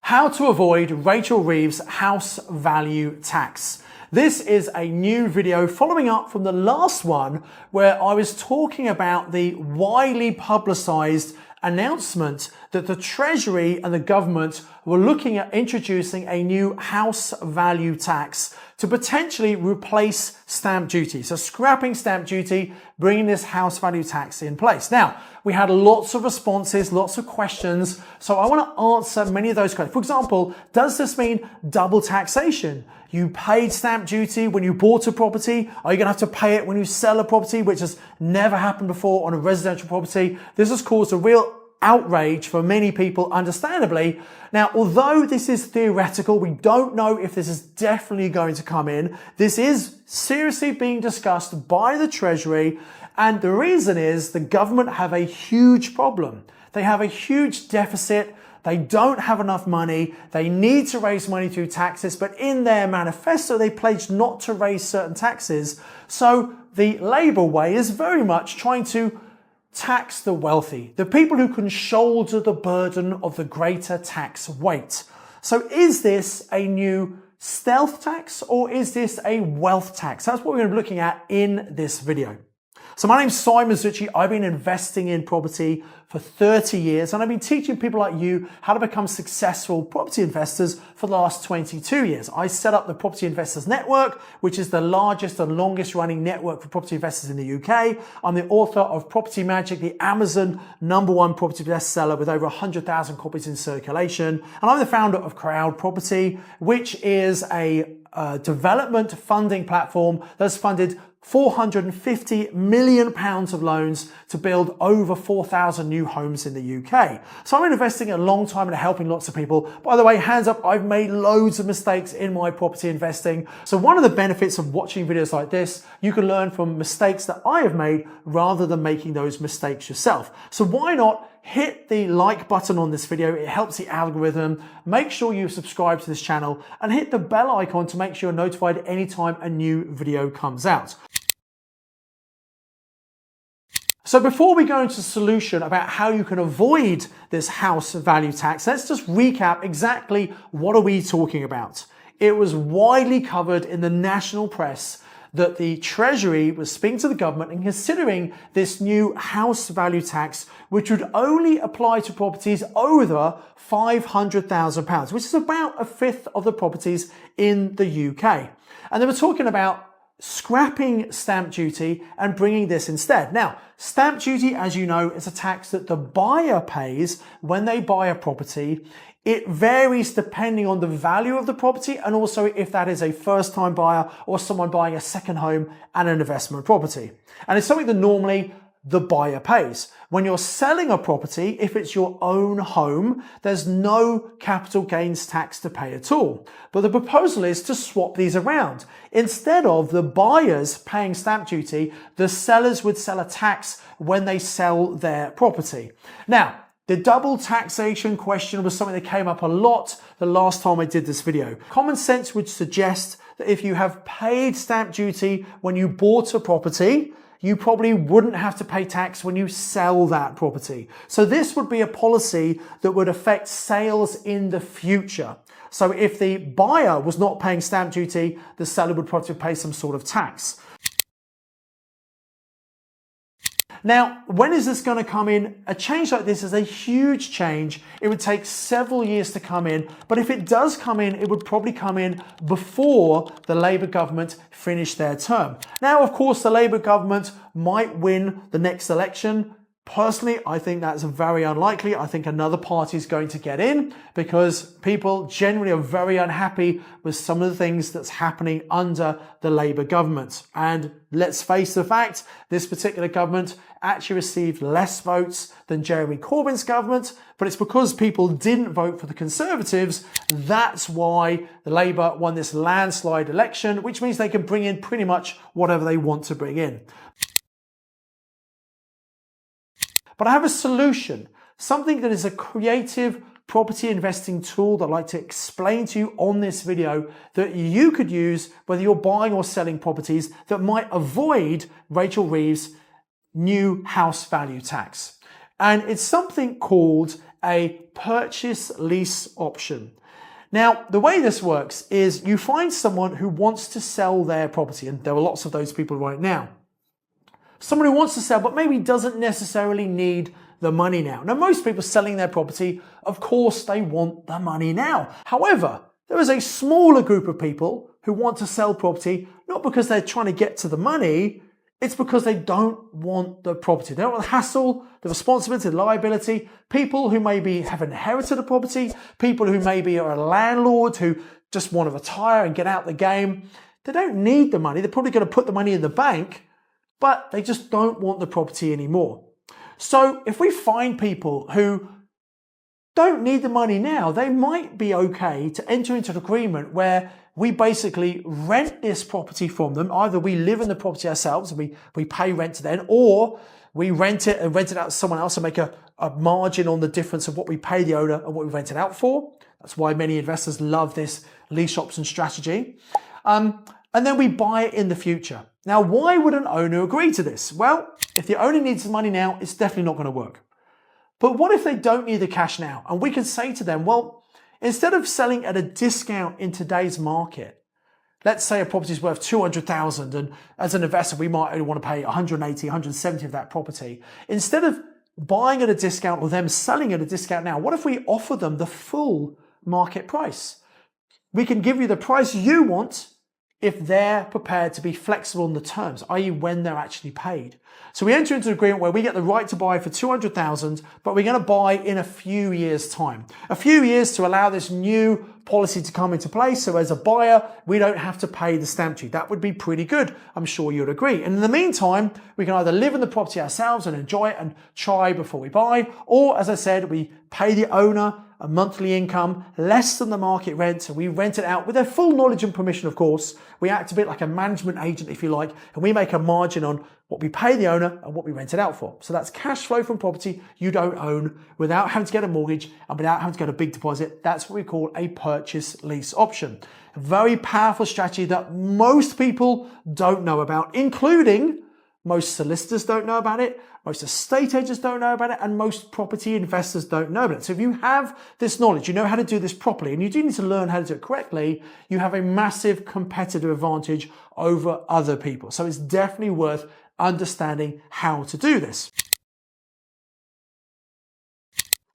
How to avoid Rachel Reeve's house value tax. This is a new video following up from the last one where I was talking about the widely publicized announcement that the Treasury and the government were looking at introducing a new house value tax to potentially replace stamp duty. So scrapping stamp duty, bringing this house value tax in place. Now, we had lots of responses, lots of questions. So I want to answer many of those questions. For example, does this mean double taxation? You paid stamp duty when you bought a property. Are you going to have to pay it when you sell a property, which has never happened before on a residential property? This has caused a real outrage for many people, understandably. Now, although this is theoretical, we don't know if this is definitely going to come in. This is seriously being discussed by the Treasury. And the reason is the government have a huge problem. They have a huge deficit. They don't have enough money. They need to raise money through taxes, but in their manifesto, they pledged not to raise certain taxes. So the Labour way is very much trying to tax the wealthy, the people who can shoulder the burden of the greater tax weight. So is this a new stealth tax or is this a wealth tax? That's what we're going to be looking at in this video. So my name's Simon Zucci. I've been investing in property for 30 years and I've been teaching people like you how to become successful property investors for the last 22 years. I set up the Property Investors Network, which is the largest and longest running network for property investors in the UK. I'm the author of Property Magic, the Amazon #1 property bestseller with over 100,000 copies in circulation. And I'm the founder of Crowd Property, which is a development funding platform that's funded £450 million of loans to build over 4,000 new homes in the UK. So I'm investing a long time and helping lots of people. By the way, hands up, I've made loads of mistakes in my property investing. So one of the benefits of watching videos like this, you can learn from mistakes that I have made rather than making those mistakes yourself. So why not hit the like button on this video? It helps the algorithm. Make sure you subscribe to this channel and hit the bell icon to make sure you're notified anytime a new video comes out. So before we go into the solution about how you can avoid this house value tax, let's just recap exactly what are we talking about. It was widely covered in the national press that the Treasury was speaking to the government and considering this new house value tax, which would only apply to properties over £500,000, which is about a fifth of the properties in the UK. And they were talking about scrapping stamp duty and bringing this instead. Now, stamp duty, as you know, is a tax that the buyer pays when they buy a property. It varies depending on the value of the property and also if that is a first-time buyer or someone buying a second home and an investment property. And it's something that normally the buyer pays. When you're selling a property, if it's your own home, there's no capital gains tax to pay at all. But the proposal is to swap these around. Instead of the buyers paying stamp duty, the sellers would sell a tax when they sell their property. Now, the double taxation question was something that came up a lot the last time I did this video. Common sense would suggest that if you have paid stamp duty when you bought a property, you probably wouldn't have to pay tax when you sell that property. So this would be a policy that would affect sales in the future. So if the buyer was not paying stamp duty, the seller would probably pay some sort of tax. Now, when is this going to come in? A change like this is a huge change. It would take several years to come in, but if it does come in, it would probably come in before the Labour government finish their term. Now, of course, the Labour government might win the next election. Personally, I think that's very unlikely. I think another party is going to get in because people generally are very unhappy with some of the things that's happening under the Labour government. And let's face the fact, this particular government actually received less votes than Jeremy Corbyn's government, but it's because people didn't vote for the Conservatives. That's why the Labour won this landslide election, which means they can bring in pretty much whatever they want to bring in. But I have a solution, something that is a creative property investing tool that I'd like to explain to you on this video that you could use whether you're buying or selling properties that might avoid Rachel Reeve's new house value tax. And it's something called a purchase lease option. Now, the way this works is you find someone who wants to sell their property, and there are lots of those people right now. Someone who wants to sell, but maybe doesn't necessarily need the money now. Now, most people selling their property, of course, they want the money now. However, there is a smaller group of people who want to sell property, not because they're trying to get to the money, it's because they don't want the property. They don't want the hassle, the responsibility, the liability. People who maybe have inherited a property, people who maybe are a landlord who just want to retire and get out the game. They don't need the money. They're probably going to put the money in the bank, but they just don't want the property anymore. So if we find people who don't need the money now, they might be okay to enter into an agreement where we basically rent this property from them. Either we live in the property ourselves and we pay rent to them, or we rent it and rent it out to someone else and make a margin on the difference of what we pay the owner and what we rent it out for. That's why many investors love this lease option strategy. And then we buy it in the future. Now, why would an owner agree to this? Well, if the owner needs the money now, it's definitely not going to work. But what if they don't need the cash now? And we can say to them, well, instead of selling at a discount in today's market, let's say a property is worth 200,000, and as an investor, we might only want to pay 180, 170 of that property. Instead of buying at a discount or them selling at a discount now, what if we offer them the full market price? We can give you the price you want if they're prepared to be flexible on the terms, i.e. when they're actually paid. So we enter into an agreement where we get the right to buy for 200,000, but we're going to buy in a few years' time. A few years to allow this new policy to come into place. So as a buyer, we don't have to pay the stamp duty. That would be pretty good. I'm sure you'd agree. And in the meantime, we can either live in the property ourselves and enjoy it and try before we buy, or as I said, we pay the owner a monthly income less than the market rent, so we rent it out with their full knowledge and permission, of course. We act a bit like a management agent, if you like, and we make a margin on what we pay the owner and what we rent it out for. So that's cash flow from property you don't own without having to get a mortgage and without having to get a big deposit. That's what we call a purchase lease option. A very powerful strategy that most people don't know about, including most solicitors don't know about it, most estate agents don't know about it, and most property investors don't know about it. So if you have this knowledge, you know how to do this properly, and you do need to learn how to do it correctly, you have a massive competitive advantage over other people. So it's definitely worth understanding how to do this.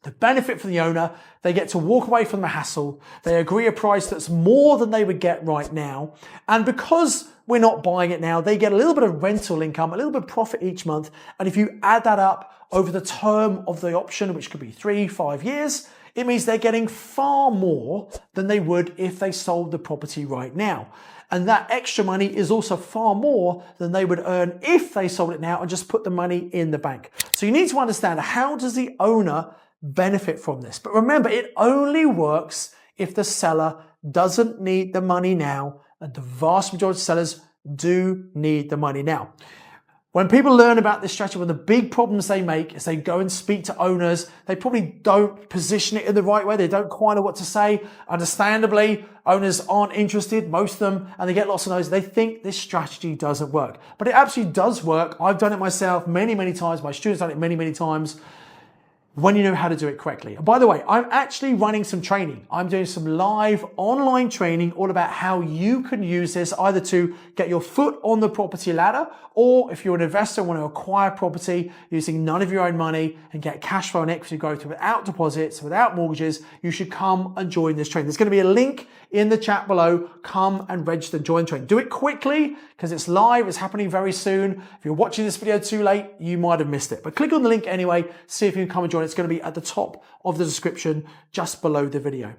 The benefit for the owner, they get to walk away from the hassle. They agree a price that's more than they would get right now. And because we're not buying it now, they get a little bit of rental income, a little bit of profit each month. And if you add that up over the term of the option, which could be 3-5 years, it means they're getting far more than they would if they sold the property right now. And that extra money is also far more than they would earn if they sold it now and just put the money in the bank. So you need to understand, how does the owner benefit from this? But remember, it only works if the seller doesn't need the money now, and the vast majority of sellers do need the money now. When people learn about this strategy, one of the big problems they make is they go and speak to owners. They probably don't position it in the right way. They don't quite know what to say. Understandably, owners aren't interested, most of them, and they get lots of no's. They think this strategy doesn't work. But it absolutely does work. I've done it myself many, many times. My students have done it many, many times, when you know how to do it correctly. And by the way, I'm actually running some training. I'm doing some live online training all about how you can use this either to get your foot on the property ladder, or if you're an investor and want to acquire property using none of your own money and get cash flow and equity growth without deposits, without mortgages, you should come and join this training. There's going to be a link in the chat below. Come and register and join the training. Do it quickly because it's live. It's happening very soon. If you're watching this video too late, you might have missed it. But click on the link anyway, see if you can come and join. It's going to be at the top of the description just below the video.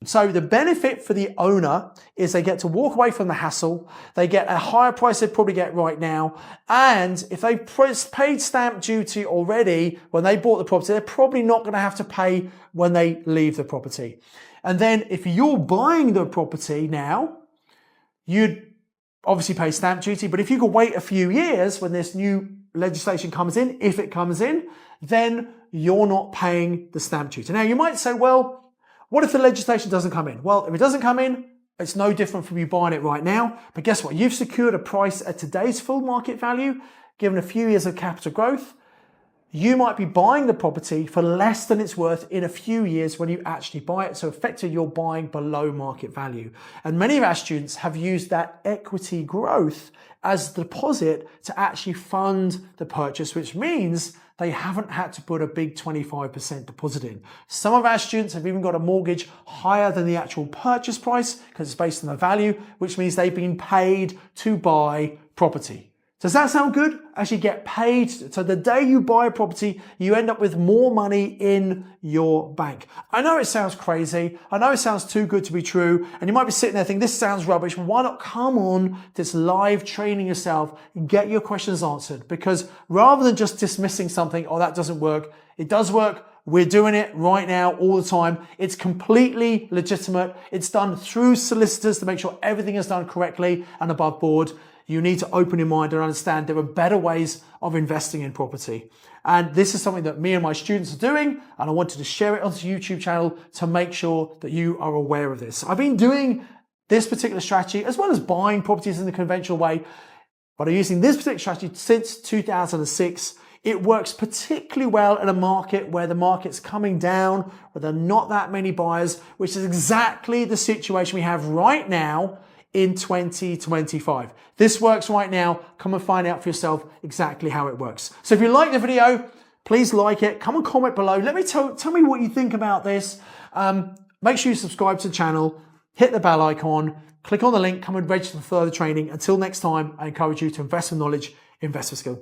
So the benefit for the owner is they get to walk away from the hassle. They get a higher price they'd probably get right now. And if they paid stamp duty already when they bought the property, they're probably not going to have to pay when they leave the property. And then if you're buying the property now, you'd obviously pay stamp duty. But if you could wait a few years when this new legislation comes in, if it comes in, then you're not paying the stamp duty. Now you might say, well, what if the legislation doesn't come in? Well, if it doesn't come in, it's no different from you buying it right now. But guess what? You've secured a price at today's full market value, given a few years of capital growth. you might be buying the property for less than it's worth in a few years when you actually buy it. So effectively, you're buying below market value. And many of our students have used that equity growth as the deposit to actually fund the purchase, which means they haven't had to put a big 25% deposit in. Some of our students have even got a mortgage higher than the actual purchase price because it's based on the value, which means they've been paid to buy property. Does that sound good? Actually get paid. So the day you buy a property, you end up with more money in your bank. I know it sounds crazy. I know it sounds too good to be true. And you might be sitting there thinking, this sounds rubbish. But why not come on this live training yourself and get your questions answered? Because rather than just dismissing something, oh, that doesn't work. It does work. We're doing it right now all the time. It's completely legitimate. It's done through solicitors to make sure everything is done correctly and above board. You need to open your mind and understand there are better ways of investing in property. And this is something that me and my students are doing, and I wanted to share it on the YouTube channel to make sure that you are aware of this. I've been doing this particular strategy as well as buying properties in the conventional way, but I'm using this particular strategy since 2006. It works particularly well in a market where the market's coming down, where there are not that many buyers, which is exactly the situation we have right now in 2025. This works right now. Come and find out for yourself exactly how it works. So if you like the video, please like it. Come and comment below. Let me tell me what you think about this. Make sure you subscribe to the channel, hit the bell icon, click on the link, come and register for further training. Until next time, I encourage you to invest with knowledge, invest with skill.